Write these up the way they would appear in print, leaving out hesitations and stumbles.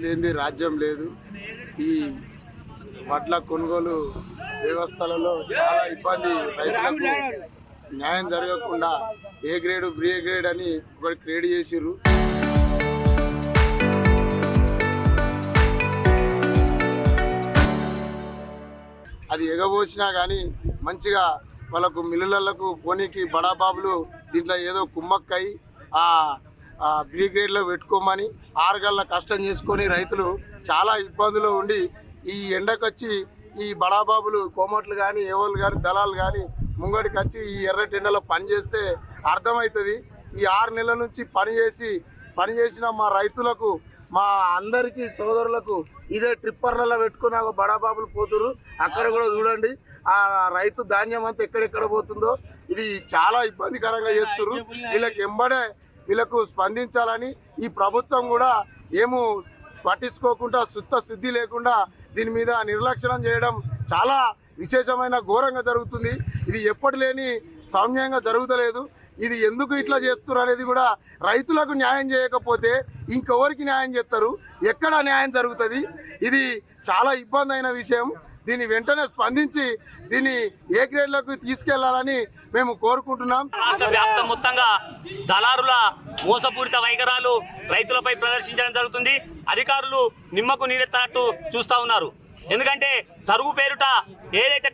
లేనిది రాజ్యం లేదు. ఈ వడ్ల కొనుగోలు వ్యవస్థలలో చాలా ఇబ్బంది. రైతులకు న్యాయం జరగకుండా ఏ గ్రేడ్ బి గ్రేడ్ అని ఒకటి క్రియేట్ చేసిర్రు. అది ఎగబోసినా కానీ మంచిగా వాళ్ళకు మిల్లులకు పోనీకి బడాబాబులు దీంట్లో ఏదో కుమ్మక్కై బి గ్రేడ్లో పెట్టుకోమని 6 గంటల కష్టం చేసుకొని రైతులు చాలా ఇబ్బందులు ఉండి ఈ ఎండకొచ్చి ఈ బడాబాబులు కోమట్లు కానీ ఏవోళ్ళు కానీ దళాలు కానీ ముంగడికి వచ్చి ఈ ఎర్రటెండలో పని చేస్తే అర్థమవుతుంది. ఈ 6 నెలల నుంచి పని చేసిన మా రైతులకు మా అందరికీ సోదరులకు ఇదే ట్రిప్పర్లలో పెట్టుకుని బడాబాబులు పోతురు. అక్కడ కూడా చూడండి ఆ రైతు ధాన్యం అంతా ఎక్కడెక్కడ పోతుందో. ఇది చాలా ఇబ్బందికరంగా చేస్తున్నారు. వీళ్ళకు స్పందించాలని ఈ ప్రభుత్వం కూడా ఏమో పట్టించుకోకుండా శుద్ధి లేకుండా దీని మీద నిర్లక్ష్యం చేయడం చాలా విశేషమైన ఘోరంగా జరుగుతుంది. ఇది ఎప్పటి లేని సౌమ్యంగా జరుగుతలేదు. ఇది ఎందుకు ఇట్లా చేస్తున్నారు అనేది కూడా రైతులకు న్యాయం చేయకపోతే ఇంకెవరికి న్యాయం చేస్తారు? ఎక్కడ న్యాయం జరుగుతుంది? ఇది చాలా ఇబ్బంది అయిన విషయం. దీన్ని వెంటనే స్పందించి దీన్ని ఏ గ్రేడ్లకు తీసుకెళ్లాలని మేము కోరుకుంటున్నాం. రాష్ట్ర వ్యాప్తం మొత్తంగా దళారుల మోసపూరిత వైఖరాలు రైతులపై ప్రదర్శించడం జరుగుతుంది. అధికారులు నిమ్మకు నీరెత్తనట్టు చూస్తూ ఉన్నారు. ఎందుకంటే తరుగు పేరుట ఏదైతే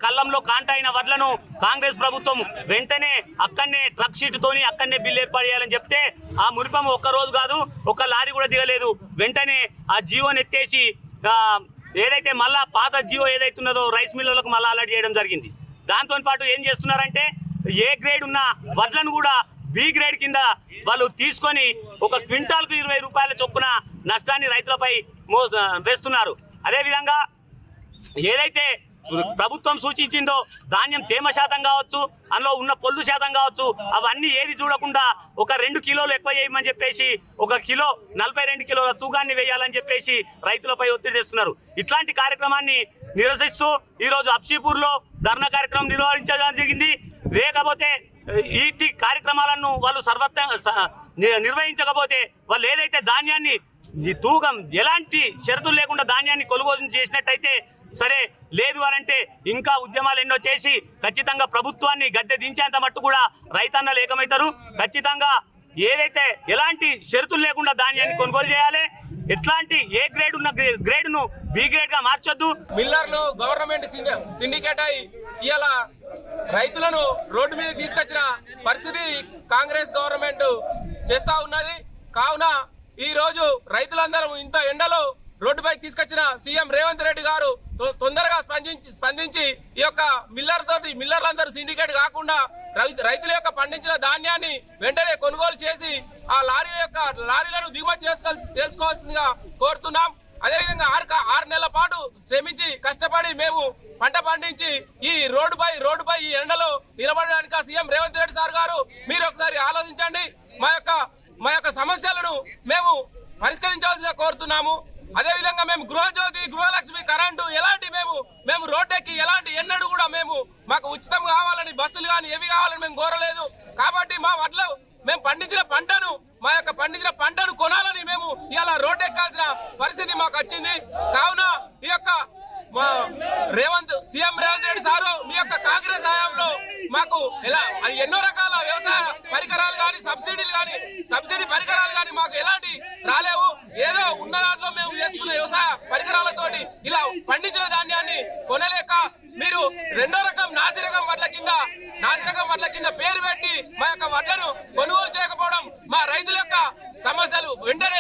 కళ్ళంలో కాంట అయిన వడ్లను కాంగ్రెస్ ప్రభుత్వం వెంటనే అక్కడనే ట్రక్ షీట్తోని అక్కడనే బిల్లు ఏర్పాటు చేయాలని చెప్తే ఆ మురిపం ఒక్క రోజు కాదు, ఒక్క లారీ కూడా దిగలేదు. వెంటనే ఆ జీవోని ఎత్తేసి ఏదైతే మళ్ళా పాత జియో ఏదైతే ఉన్నదో రైస్ మిల్లులకు మళ్ళీ అలర్ట్ చేయడం జరిగింది. దాంతో పాటు ఏం చేస్తున్నారంటే ఏ గ్రేడ్ ఉన్న వడ్లను కూడా బి గ్రేడ్ కింద వాళ్ళు తీసుకొని ఒక క్వింటాల్కు 20 రూపాయల చొప్పున నష్టాన్ని రైతులపై వేస్తున్నారు. అదేవిధంగా ఏదైతే ప్రభుత్వం సూచించిందో ధాన్యం తేమ శాతం కావచ్చు, అందులో ఉన్న పొల్లు శాతం కావచ్చు, అవన్నీ ఏది చూడకుండా ఒక 2 కిలోలు ఎక్కువ చేయమని చెప్పేసి 1 కిలో 42 కిలోల తూగాన్ని వేయాలని చెప్పేసి రైతులపై ఒత్తిడి తెస్తున్నారు. ఇట్లాంటి కార్యక్రమాన్ని నిరసిస్తూ ఈరోజు అప్షీపూర్లో ధర్నా కార్యక్రమం నిర్వహించడం జరిగింది. లేకపోతే ఈ కార్యక్రమాలను వాళ్ళు నిర్వహించకపోతే వాళ్ళు ఏదైతే ధాన్యాన్ని తూగం ఎలాంటి షరతులు లేకుండా ధాన్యాన్ని కొనుగోలు చేసినట్టయితే సరే, లేదు అనంటే ఇంకా ఉద్యమాలు ఎన్నో చేసి ఖచ్చితంగా ప్రభుత్వాన్ని గద్దె దించేంత మట్టు కూడా రైతన్నలు ఏకమవుతారు. ఖచ్చితంగా ఏదైతే ఎలాంటి షరతులు లేకుండా ధాన్యాన్ని కొనుగోలు చేయాలి. ఎట్లాంటి ఏ గ్రేడ్ ఉన్న గ్రేడ్ను బి గ్రేడ్ గా మార్చొద్దు. మిల్లర్లు గవర్నమెంట్ సిండికేట్ అయి ఇవాళ రైతులను రోడ్డు మీద తీసుకొచ్చిన పరిస్థితి కాంగ్రెస్ గవర్నమెంట్ చేస్తా ఉన్నది. కావున ఈ రోజు రైతులందరూ ఇంత ఎండలో రోడ్డుపైకి తీసుకొచ్చిన సీఎం రేవంత్ రెడ్డి గారు తొందరగా స్పందించి ఈ యొక్క మిల్లర్లందరూ సిండికేట్ కాకుండా రైతుల యొక్క పండించిన ధాన్యాన్ని వెంటనే కొనుగోలు చేసి ఆ లారీలను దిగుమతి చేసుకోవాల్సిందిగా కోరుతున్నాం. అదేవిధంగా 6 నెలల పాటు శ్రమించి కష్టపడి మేము పంట పండించి ఈ రోడ్డుపై ఈ ఎండలో నిలబడడానికి సీఎం రేవంత్ రెడ్డి సార్ గారు మీరు ఒకసారి ఆలోచించండి. మా యొక్క సమస్యలను మేము పరిష్కరించాల్సిందిగా కోరుతున్నాము. అదేవిధంగా మేము గృహజ్యోతి, గృహలక్ష్మి, కరెంటు ఎలాంటి మేము రోడ్డెక్కి ఎలాంటి ఎన్నడూ కూడా మాకు ఉచితం కావాలని బస్సులు కానీ ఏవి కావాలని మేము కోరలేదు. కాబట్టి మేము పండించిన పంటను కొనాలని మేము ఇలా రోడ్డెక్కాల్సిన పరిస్థితి మాకు వచ్చింది. కావున ఈ యొక్క సీఎం రేవంత్ రెడ్డి సారు మీ యొక్క కాంగ్రెస్ హయాంలో మాకు ఎన్నో రకాల వ్యవసాయ పరికరాలు కానీ సబ్సిడీ పరికరాలు కానీ మాకు ఎలాంటి రాలేవు. ఏదో ఉన్న దాంట్లో మేము చేసుకున్న వ్యవసాయ పరికరాలతోటి ఇలా పండించిన ధాన్యాన్ని కొనలేక మీరు రెండో రకం నాసిరకం వడ్ల కింద పేరు పెట్టి మా యొక్క వడ్లను కొనుగోలు చేయకపోవడం మా రైతుల యొక్క సమస్యలు వెంటనే